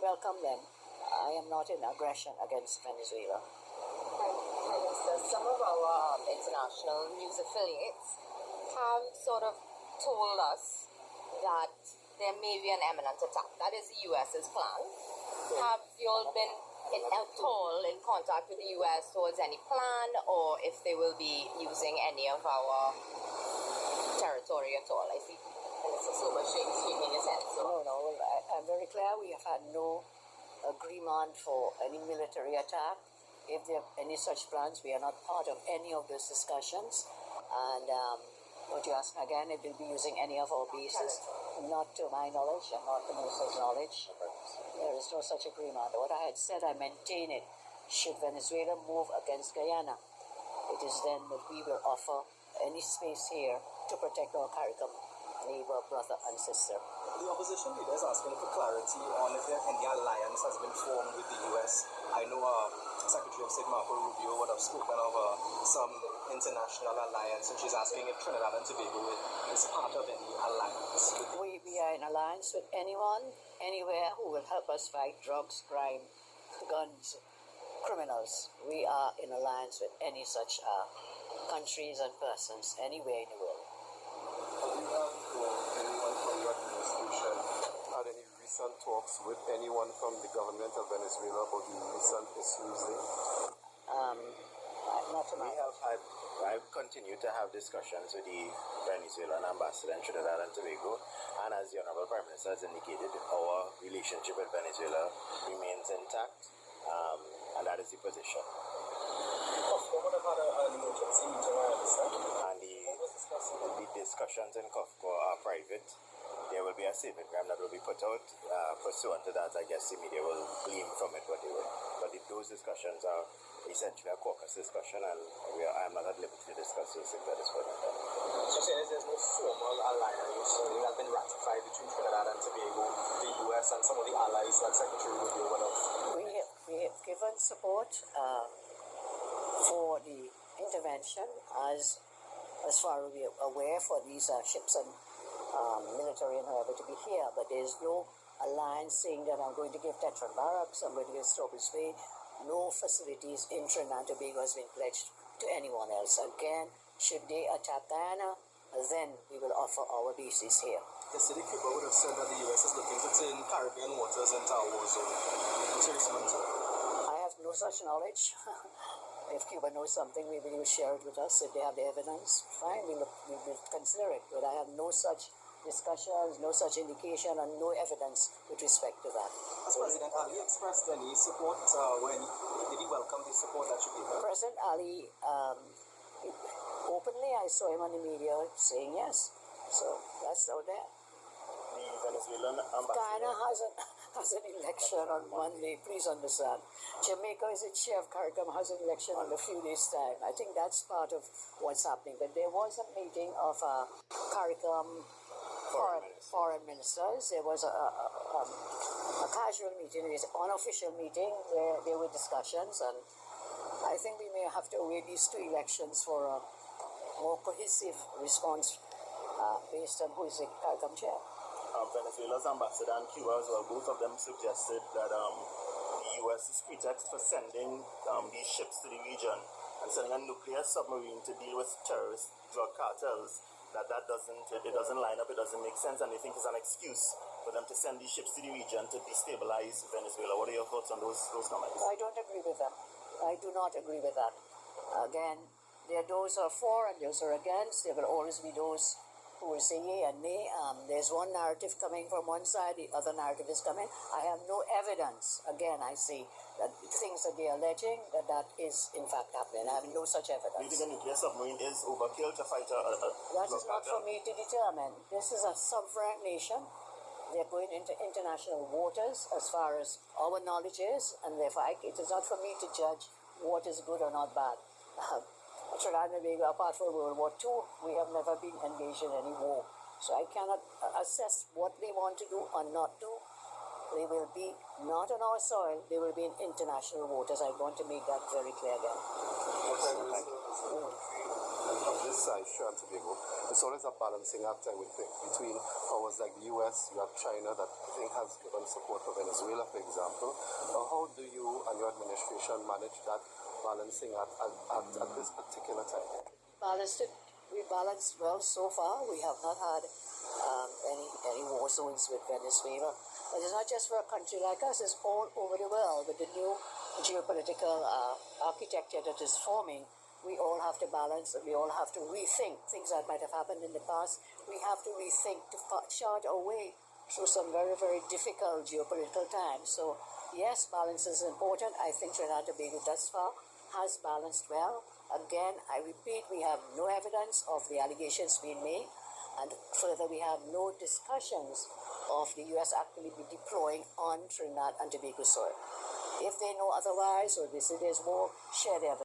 welcome them. I am not in aggression against Venezuela. Prime Minister, some of our international news affiliates have sort of told us that there may be an imminent attack. That is the US's plan. Have you all been at all in contact with the US towards any plan, or if they will be using any of our territory at all? I see Minister Sober shaking his head. So. No, I'm very clear. We have had no agreement for any military attack. If there are any such plans, we are not part of any of those discussions. And what you ask again, if they'll be using any of our bases, not to my knowledge and not to Minister's knowledge. There is no such agreement. What I had said, I maintain it. Should Venezuela move against Guyana, it is then that we will offer any space here to protect our CARICOM neighbor, brother, and sister. The opposition leader is asking for clarity on if any alliance has been formed with the U.S. I know Secretary of State Marco Rubio would have spoken of some international alliance, and she's asking if Trinidad and Tobago is part of any alliance. We are in alliance with anyone, anywhere who will help us fight drugs, crime, guns, criminals. We are in alliance with any such countries and persons anywhere in the world. Had any recent talks with anyone from the government of Venezuela about the recent issues there? Not to my I've continued to have discussions with the Venezuelan ambassador in Trinidad and Tobago, and as the Honorable Prime Minister has indicated, our relationship with Venezuela remains intact, and that is the position. Would have had an emergency meeting, I understand. And the discussions in COFCO are private. There will be a statement that will be put out. Pursuant to that, I guess the media will glean from it what they will. But those discussions are essentially a caucus discussion, and I'm not at liberty to discuss those things at this point in time. So saying there's no formal alliance that has been ratified between Trinidad and Tobago, the US, and some of the allies that Secretary Rubio would have. We have given support for the intervention as far as we are aware for these ships and military and whoever to be here, but there is no alliance saying that I'm going to give Tetron Barracks, I'm going to give Strawberries Bay. No facilities in Trinidad and Tobago has been pledged to anyone else. Again, should they attack Guyana, then we will offer our bases here. Yesterday, Cuba would have said that the US is looking to turn Caribbean waters into a war zone. I have no such knowledge. If Cuba knows something, maybe they will share it with us. If they have the evidence, fine, we will consider it. But I have no such discussions, no such indication, and no evidence with respect to that. Has President Ali expressed any support did he welcome the support that you gave him? President Ali, openly, I saw him on the media saying yes. So that's out there. The Venezuelan ambassador. Guyana has an election on Monday, please understand. Jamaica is its chair of CARICOM, has an election in a few days' time. I think that's part of what's happening. But there was a meeting of CARICOM foreign ministers. There was a casual meeting, an unofficial meeting where there were discussions, and I think we may have to await these two elections for a more cohesive response based on who is the CARICOM chair. Venezuela's ambassador and Cuba as well, both of them suggested that the U.S.'s pretext for sending these ships to the region and sending a nuclear submarine to deal with terrorist drug cartels, that doesn't line up, it doesn't make sense, and they think it's an excuse for them to send these ships to the region to destabilize Venezuela. What are your thoughts on those comments? I don't agree with them. I do not agree with that. Again, there are those who are for and those who are against. There will always be those who will say yea and nay. There's one narrative coming from one side, the other narrative is coming. I have no evidence, again I say, that things that they are alleging, that is in fact happening. I have no such evidence. Do you think a nuclear submarine is overkill to fight a That is not for me to determine. This is a sovereign nation. They're going into international waters as far as our knowledge is, and therefore it is not for me to judge what is good or not bad. Trinidad and Tobago, apart from World War II, we have never been engaged in any war. So I cannot assess what they want to do or not do. They will be not on our soil, they will be in international waters. I want to make that very clear again. of this side, Trinidad and Tobago, it's always a balancing act, I would think, between powers like the US, you have China that I think has given support for Venezuela, for example. How do you and your administration manage that balancing at this particular time? We balanced well so far. We have not had any war zones with Venezuela. But it's not just for a country like us, it's all over the world with the new geopolitical architecture that is forming. We all have to balance and we all have to rethink things that might have happened in the past. We have to rethink to chart our way through some very, very difficult geopolitical times. So, yes, balance is important. I think Trinidad and Tobago thus far has balanced well. Again, I repeat, we have no evidence of the allegations being made. And further, we have no discussions of the U.S. actually be deploying on Trinidad and Tobago soil. If they know otherwise or they say there's more, share their